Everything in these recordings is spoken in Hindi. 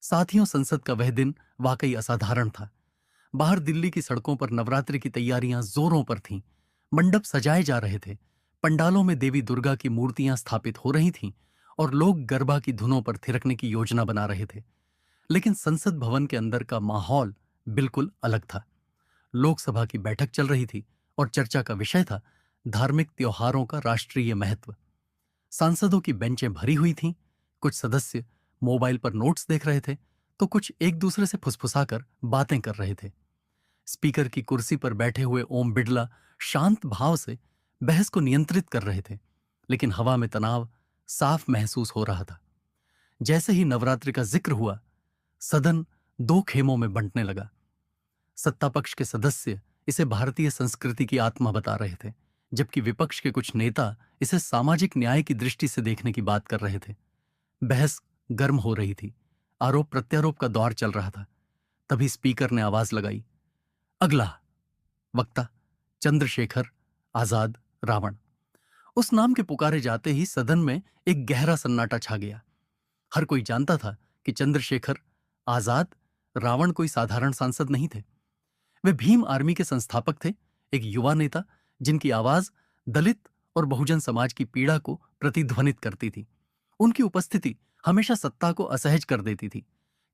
साथियों, संसद का वह दिन वाकई असाधारण था। बाहर दिल्ली की सड़कों पर नवरात्रि की तैयारियां जोरों पर थीं। मंडप सजाए जा रहे थे, पंडालों में देवी दुर्गा की मूर्तियां स्थापित हो रही थीं और लोग गरबा की धुनों पर थिरकने की योजना बना रहे थे। लेकिन संसद भवन के अंदर का माहौल बिल्कुल अलग था। लोकसभा की बैठक चल रही थी और चर्चा का विषय था धार्मिक त्योहारों का राष्ट्रीय महत्व। सांसदों की बेंचें भरी हुई थीं। कुछ सदस्य मोबाइल पर नोट्स देख रहे थे, तो कुछ एक दूसरे से फुसफुसाकर बातें कर रहे थे। स्पीकर की कुर्सी पर बैठे हुए ओम बिड़ला शांत भाव से बहस को नियंत्रित कर रहे थे, लेकिन हवा में तनाव साफ महसूस हो रहा था। जैसे ही नवरात्रि का जिक्र हुआ, सदन दो खेमों में बंटने लगा। सत्ता पक्ष के सदस्य इसे भारतीय संस्कृति की आत्मा बता रहे थे, जबकि विपक्ष के कुछ नेता इसे सामाजिक न्याय की दृष्टि से देखने की बात कर रहे थे। बहस गर्म हो रही थी, आरोप प्रत्यारोप का दौर चल रहा था। तभी स्पीकर ने आवाज लगाई, अगला वक्ता चंद्रशेखर आजाद रावण। उस नाम के पुकारे जाते ही सदन में एक गहरा सन्नाटा छा गया। हर कोई जानता था कि चंद्रशेखर आजाद रावण कोई साधारण सांसद नहीं थे। वे भीम आर्मी के संस्थापक थे, एक युवा नेता जिनकी आवाज दलित और बहुजन समाज की पीड़ा को प्रतिध्वनित करती थी। उनकी उपस्थिति हमेशा सत्ता को असहज कर देती थी।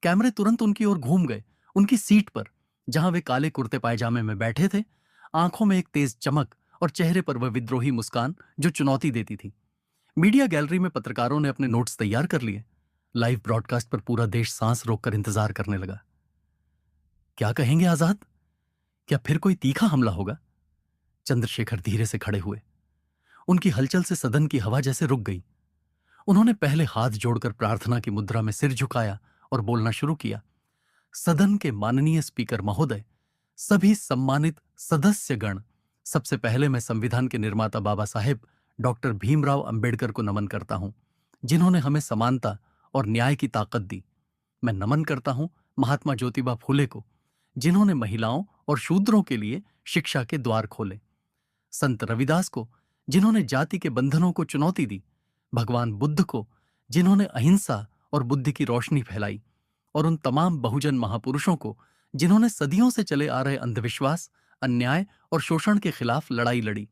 कैमरे तुरंत उनकी ओर घूम गए। उनकी सीट पर, जहां वे काले कुर्ते पायजामे में बैठे थे, आंखों में एक तेज चमक और चेहरे पर वह विद्रोही मुस्कान जो चुनौती देती थी। मीडिया गैलरी में पत्रकारों ने अपने नोट्स तैयार कर लिए। लाइव ब्रॉडकास्ट पर पूरा देश सांस रोककर इंतजार करने लगा। क्या कहेंगे आजाद? क्या फिर कोई तीखा हमला होगा? चंद्रशेखर धीरे से खड़े हुए। उनकी हलचल से सदन की हवा जैसे रुक गई। उन्होंने पहले हाथ जोड़कर प्रार्थना की मुद्रा में सिर झुकाया और बोलना शुरू किया। सदन के माननीय स्पीकर महोदय, सभी सम्मानित सदस्यगण, सबसे पहले मैं संविधान के निर्माता बाबा साहेब डॉक्टर भीमराव अंबेडकर को नमन करता हूं, जिन्होंने हमें समानता और न्याय की ताकत दी। मैं नमन करता हूं महात्मा ज्योतिबा फूले को, जिन्होंने महिलाओं और शूद्रों के लिए शिक्षा के द्वार खोले। संत रविदास को, जिन्होंने जाति के बंधनों को चुनौती दी। भगवान बुद्ध को, जिन्होंने अहिंसा और बुद्धि की रोशनी फैलाई। और उन तमाम बहुजन महापुरुषों को, जिन्होंने सदियों से चले आ रहे अंधविश्वास, अन्याय और शोषण के खिलाफ लड़ाई लड़ी।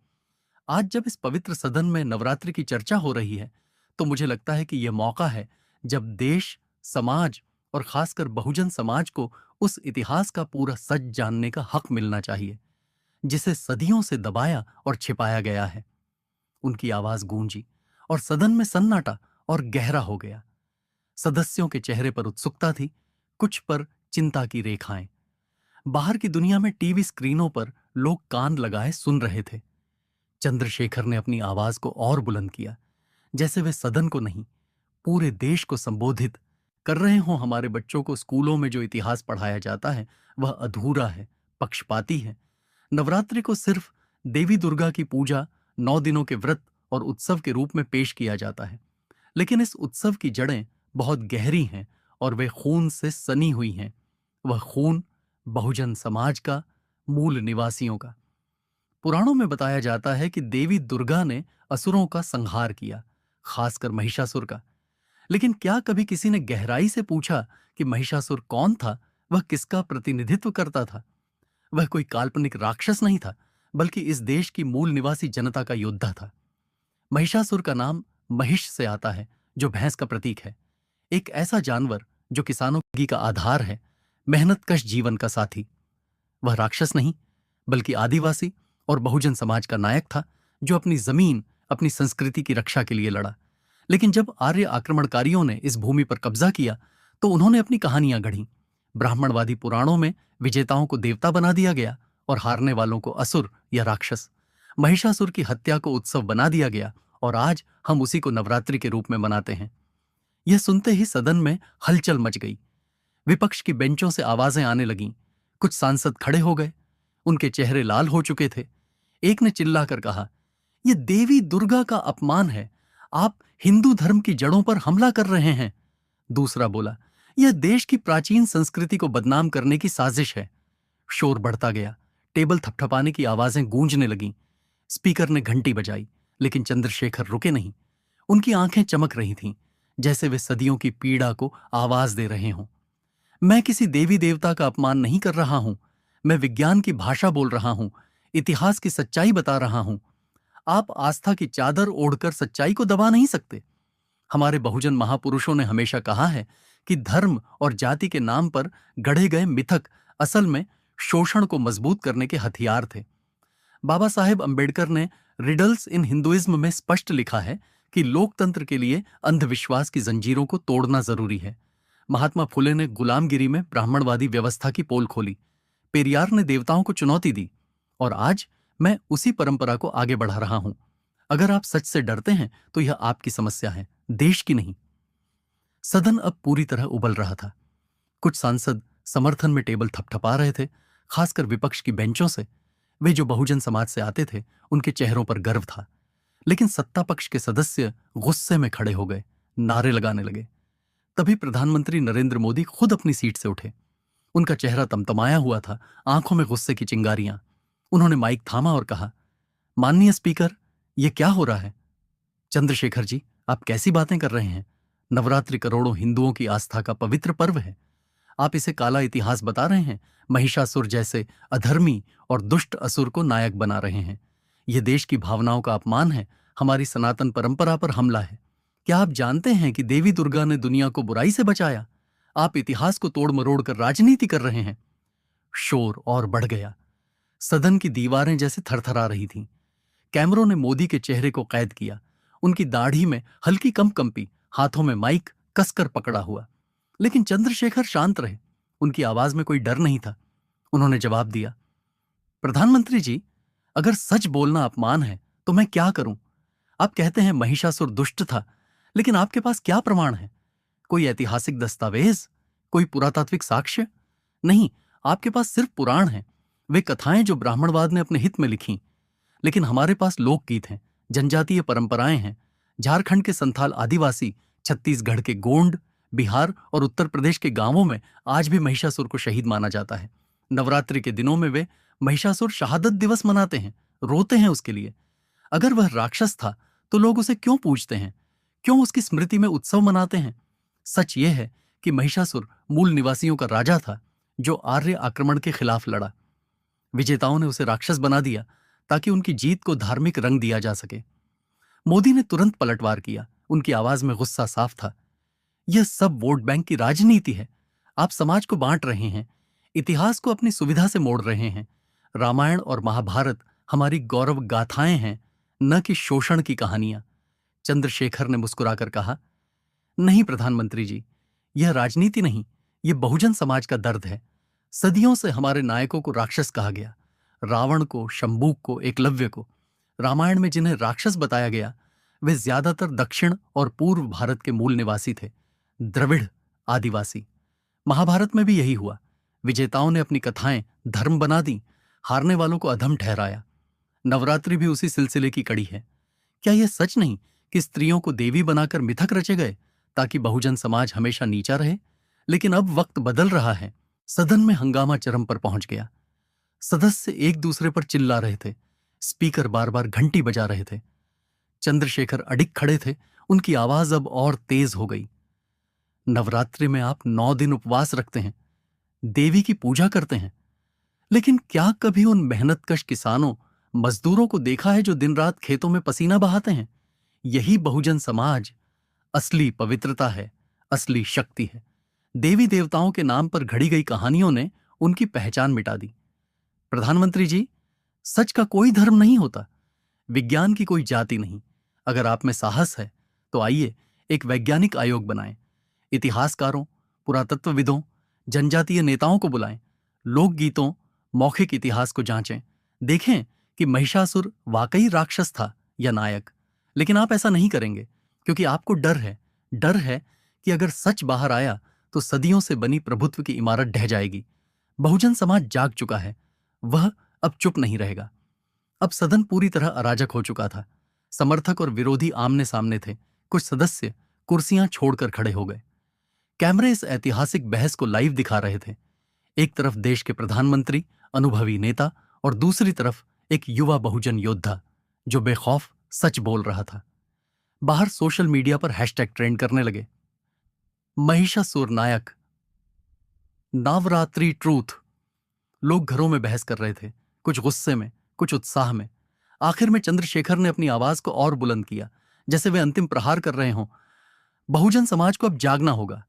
आज जब इस पवित्र सदन में नवरात्रि की चर्चा हो रही है, तो मुझे लगता है कि यह मौका है जब देश, समाज और खासकर बहुजन समाज को उस इतिहास का पूरा सच जानने का हक मिलना चाहिए, जिसे सदियों से दबाया और छिपाया गया है। उनकी आवाज गूंजी और सदन में सन्नाटा और गहरा हो गया। सदस्यों के चेहरे पर उत्सुकता थी, कुछ पर चिंता की रेखाएं। बाहर की दुनिया में टीवी स्क्रीनों पर लोग कान लगाए सुन रहे थे। चंद्रशेखर ने अपनी आवाज को और बुलंद किया, जैसे वे सदन को नहीं, पूरे देश को संबोधित कर रहे हों। हमारे बच्चों को स्कूलों में जो इतिहास पढ़ाया जाता है वह अधूरा है, पक्षपाती है। नवरात्रि को सिर्फ देवी दुर्गा की पूजा, 9 दिनों के व्रत और उत्सव के रूप में पेश किया जाता है, लेकिन इस उत्सव की जड़ें बहुत गहरी हैं और वे खून से सनी हुई हैं। वह खून बहुजन समाज का, मूल निवासियों का। पुराणों में बताया जाता है कि देवी दुर्गा ने असुरों का संहार किया, खासकर महिषासुर का। लेकिन क्या कभी किसी ने गहराई से पूछा कि महिषासुर कौन था, वह किसका प्रतिनिधित्व करता था? वह कोई काल्पनिक राक्षस नहीं था, बल्कि इस देश की मूल निवासी जनता का योद्धा था। महिषासुर का नाम महिष से आता है, जो भैंस का प्रतीक है। एक ऐसा जानवर जो किसानों की का आधार है, मेहनतकश जीवन का साथी। वह राक्षस नहीं, बल्कि आदिवासी और बहुजन समाज का नायक था, जो अपनी जमीन, अपनी संस्कृति की रक्षा के लिए लड़ा। लेकिन जब आर्य आक्रमणकारियों ने इस भूमि पर कब्जा किया, तो उन्होंने अपनी कहानियां गढ़ी। ब्राह्मणवादी पुराणों में विजेताओं को देवता बना दिया गया और हारने वालों को असुर या राक्षस। महिषासुर की हत्या को उत्सव बना दिया गया और आज हम उसी को नवरात्रि के रूप में मनाते हैं। यह सुनते ही सदन में हलचल मच गई। विपक्ष की बेंचों से आवाजें आने लगीं। कुछ सांसद खड़े हो गए, उनके चेहरे लाल हो चुके थे। एक ने चिल्लाकर कहा, यह देवी दुर्गा का अपमान है, आप हिंदू धर्म की जड़ों पर हमला कर रहे हैं। दूसरा बोला, यह देश की प्राचीन संस्कृति को बदनाम करने की साजिश है। शोर बढ़ता गया, टेबल थपथपाने की आवाजें गूंजने लगीं। स्पीकर ने घंटी बजाई, लेकिन चंद्रशेखर रुके नहीं। उनकी आंखें चमक रही थीं, जैसे वे सदियों की पीड़ा को आवाज दे रहे हों। मैं किसी देवी देवता का अपमान नहीं कर रहा हूं। मैं विज्ञान की भाषा बोल रहा हूं, इतिहास की सच्चाई बता रहा हूं। आप आस्था की चादर ओढ़कर सच्चाई को दबा नहीं सकते। हमारे बहुजन महापुरुषों ने हमेशा कहा है कि धर्म और जाति के नाम पर गढ़े गए मिथक असल में शोषण को मजबूत करने के हथियार थे। बाबा साहेब अंबेडकर ने रिडल्स इन हिंदुइज्म में स्पष्ट लिखा है कि लोकतंत्र के लिए अंधविश्वास की जंजीरों को तोड़ना जरूरी है। महात्मा फुले ने गुलामगिरी में ब्राह्मणवादी व्यवस्था की पोल खोली। पेरियार ने देवताओं को चुनौती दी। और आज मैं उसी परंपरा को आगे बढ़ा रहा हूं। अगर आप सच से डरते हैं तो यह आपकी समस्या है, देश की नहीं। सदन अब पूरी तरह उबल रहा था। कुछ सांसद समर्थन में टेबल थपथपा रहे थे, खासकर विपक्ष की बेंचों से। वे जो बहुजन समाज से आते थे, उनके चेहरों पर गर्व था। लेकिन सत्ता पक्ष के सदस्य गुस्से में खड़े हो गए, नारे लगाने लगे। तभी प्रधानमंत्री नरेंद्र मोदी खुद अपनी सीट से उठे। उनका चेहरा तमतमाया हुआ था, आंखों में गुस्से की चिंगारियां। उन्होंने माइक थामा और कहा, माननीय स्पीकर, यह क्या हो रहा है? चंद्रशेखर जी, आप कैसी बातें कर रहे हैं? नवरात्रि करोड़ों हिंदुओं की आस्था का पवित्र पर्व है। आप इसे काला इतिहास बता रहे हैं, महिषासुर जैसे अधर्मी और दुष्ट असुर को नायक बना रहे हैं। यह देश की भावनाओं का अपमान है, हमारी सनातन परंपरा पर हमला है। क्या आप जानते हैं कि देवी दुर्गा ने दुनिया को बुराई से बचाया? आप इतिहास को तोड़ मरोड़ कर राजनीति कर रहे हैं। शोर और बढ़ गया। सदन की दीवारें जैसे थरथरा रही थीं। कैमरों ने मोदी के चेहरे को कैद किया। उनकी दाढ़ी में हल्की कंपी, हाथों में माइक कसकर पकड़ा हुआ। लेकिन चंद्रशेखर शांत रहे। उनकी आवाज में कोई डर नहीं था। उन्होंने जवाब दिया, प्रधानमंत्री जी, अगर सच बोलना अपमान है तो मैं क्या करूं? आप कहते हैं महिषासुर दुष्ट था, लेकिन आपके पास क्या प्रमाण है? कोई ऐतिहासिक दस्तावेज? कोई पुरातात्विक साक्ष्य? नहीं, आपके पास सिर्फ पुराण है, वे कथाएं जो ब्राह्मणवाद ने अपने हित में लिखी। लेकिन हमारे पास लोकगीत हैं, जनजातीय परंपराएं हैं। झारखंड के संथाल आदिवासी, छत्तीसगढ़ के गोंड, बिहार और उत्तर प्रदेश के गांवों में आज भी महिषासुर को शहीद माना जाता है। नवरात्रि के दिनों में वे महिषासुर शहादत दिवस मनाते हैं, रोते हैं उसके लिए। अगर वह राक्षस था तो लोग उसे क्यों पूजते हैं? क्यों उसकी स्मृति में उत्सव मनाते हैं? सच यह है कि महिषासुर मूल निवासियों का राजा था, जो आर्य आक्रमण के खिलाफ लड़ा। विजेताओं ने उसे राक्षस बना दिया ताकि उनकी जीत को धार्मिक रंग दिया जा सके। मोदी ने तुरंत पलटवार किया। उनकी आवाज में गुस्सा साफ था। यह सब वोट बैंक की राजनीति है। आप समाज को बांट रहे हैं, इतिहास को अपनी सुविधा से मोड़ रहे हैं। रामायण और महाभारत हमारी गौरव गाथाएं हैं, न कि शोषण की कहानियां। चंद्रशेखर ने मुस्कुराकर कहा, नहीं प्रधानमंत्री जी, यह राजनीति नहीं, यह बहुजन समाज का दर्द है। सदियों से हमारे नायकों को राक्षस कहा गया, रावण को, शंबूक को, एकलव्य को। रामायण में जिन्हें राक्षस बताया गया, वे ज्यादातर दक्षिण और पूर्व भारत के मूल निवासी थे, द्रविड़ आदिवासी। महाभारत में भी यही हुआ। विजेताओं ने अपनी कथाएं धर्म बना दी, हारने वालों को अधम ठहराया। नवरात्रि भी उसी सिलसिले की कड़ी है। क्या यह सच नहीं कि स्त्रियों को देवी बनाकर मिथक रचे गए ताकि बहुजन समाज हमेशा नीचा रहे? लेकिन अब वक्त बदल रहा है। सदन में हंगामा चरम पर पहुंच गया। सदस्य एक दूसरे पर चिल्ला रहे थे, स्पीकर बार बार घंटी बजा रहे थे। चंद्रशेखर अडिग खड़े थे, उनकी आवाज अब और तेज हो गई। नवरात्रि में आप 9 दिन उपवास रखते हैं, देवी की पूजा करते हैं, लेकिन क्या कभी उन मेहनतकश किसानों, मजदूरों को देखा है जो दिन रात खेतों में पसीना बहाते हैं? यही बहुजन समाज असली पवित्रता है, असली शक्ति है। देवी देवताओं के नाम पर घड़ी गई कहानियों ने उनकी पहचान मिटा दी। प्रधानमंत्री जी, सच का कोई धर्म नहीं होता, विज्ञान की कोई जाति नहीं। अगर आप में साहस है तो आइए एक वैज्ञानिक आयोग बनाएं। इतिहासकारों, पुरातत्वविदों, जनजातीय नेताओं को बुलाएं। लोकगीतों, मौखिक इतिहास को जांचें। देखें कि महिषासुर वाकई राक्षस था या नायक। लेकिन आप ऐसा नहीं करेंगे क्योंकि आपको डर है। डर है कि अगर सच बाहर आया तो सदियों से बनी प्रभुत्व की इमारत ढह जाएगी। बहुजन समाज जाग चुका है, वह अब चुप नहीं रहेगा। अब सदन पूरी तरह अराजक हो चुका था। समर्थक और विरोधी आमने सामने थे। कुछ सदस्य कुर्सियां छोड़कर खड़े हो गए। कैमरे इस ऐतिहासिक बहस को लाइव दिखा रहे थे। एक तरफ देश के प्रधानमंत्री, अनुभवी नेता, और दूसरी तरफ एक युवा बहुजन योद्धा जो बेखौफ सच बोल रहा था। बाहर सोशल मीडिया पर हैशटैग ट्रेंड करने लगे, महिषासुर नायक, नवरात्रि ट्रूथ। लोग घरों में बहस कर रहे थे, कुछ गुस्से में, कुछ उत्साह में। आखिर में चंद्रशेखर ने अपनी आवाज को और बुलंद किया, जैसे वे अंतिम प्रहार कर रहे हों। बहुजन समाज को अब जागना होगा।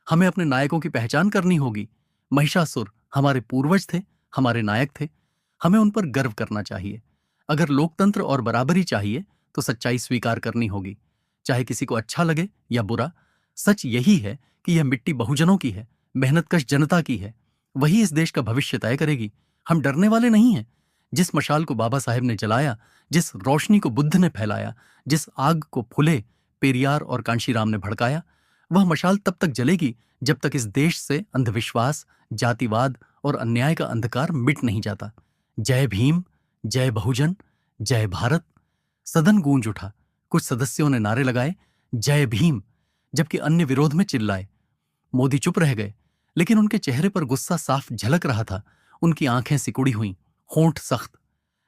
हमें अपने नायकों की पहचान करनी होगी। महिषासुर हमारे पूर्वज थे, हमारे नायक थे। हमें उन पर गर्व करना चाहिए। अगर लोकतंत्र और बराबरी चाहिए तो सच्चाई स्वीकार करनी होगी, चाहे किसी को अच्छा लगे या बुरा। सच यही है कि यह मिट्टी बहुजनों की है, मेहनतकश जनता की है। वही इस देश का भविष्य तय करेगी। हम डरने वाले नहीं हैं। जिस मशाल को बाबा साहेब ने जलाया, जिस रोशनी को बुद्ध ने फैलाया, जिस आग को फुले, पेरियार और कांशीराम ने भड़काया, वह मशाल तब तक जलेगी जब तक इस देश से अंधविश्वास, जातिवाद और अन्याय का अंधकार मिट नहीं जाता। जय भीम, जय बहुजन, जय भारत। सदन गूंज उठा। कुछ सदस्यों ने नारे लगाए, जय भीम, जबकि अन्य विरोध में चिल्लाए। मोदी चुप रह गए, लेकिन उनके चेहरे पर गुस्सा साफ झलक रहा था। उनकी आंखें सिकुड़ी हुईं, होंठ सख्त।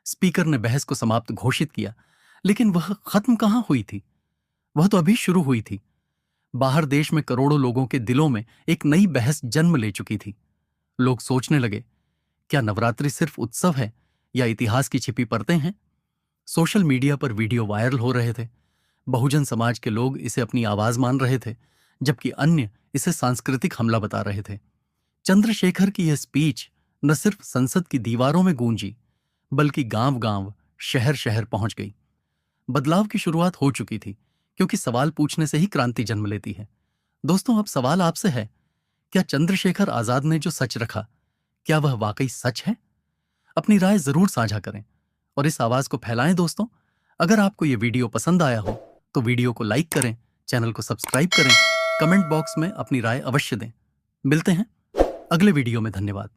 स्पीकर ने बहस को समाप्त घोषित किया, लेकिन वह खत्म कहां हुई थी? वह तो अभी शुरू हुई थी। बाहर देश में करोड़ों लोगों के दिलों में एक नई बहस जन्म ले चुकी थी। लोग सोचने लगे, क्या नवरात्रि सिर्फ उत्सव है या इतिहास की छिपी परतें हैं? सोशल मीडिया पर वीडियो वायरल हो रहे थे। बहुजन समाज के लोग इसे अपनी आवाज मान रहे थे, जबकि अन्य इसे सांस्कृतिक हमला बता रहे थे। चंद्रशेखर की यह स्पीच न सिर्फ संसद की दीवारों में गूंजी, बल्कि गांव-गांव, शहर-शहर पहुंच गई। बदलाव की शुरुआत हो चुकी थी, क्योंकि सवाल पूछने से ही क्रांति जन्म लेती है। दोस्तों, अब सवाल आपसे है, क्या चंद्रशेखर आजाद ने जो सच रखा, क्या वह वाकई सच है? अपनी राय जरूर साझा करें और इस आवाज को फैलाएं। दोस्तों, अगर आपको यह वीडियो पसंद आया हो तो वीडियो को लाइक करें, चैनल को सब्सक्राइब करें, कमेंट बॉक्स में अपनी राय अवश्य दें। मिलते हैं अगले वीडियो में। धन्यवाद।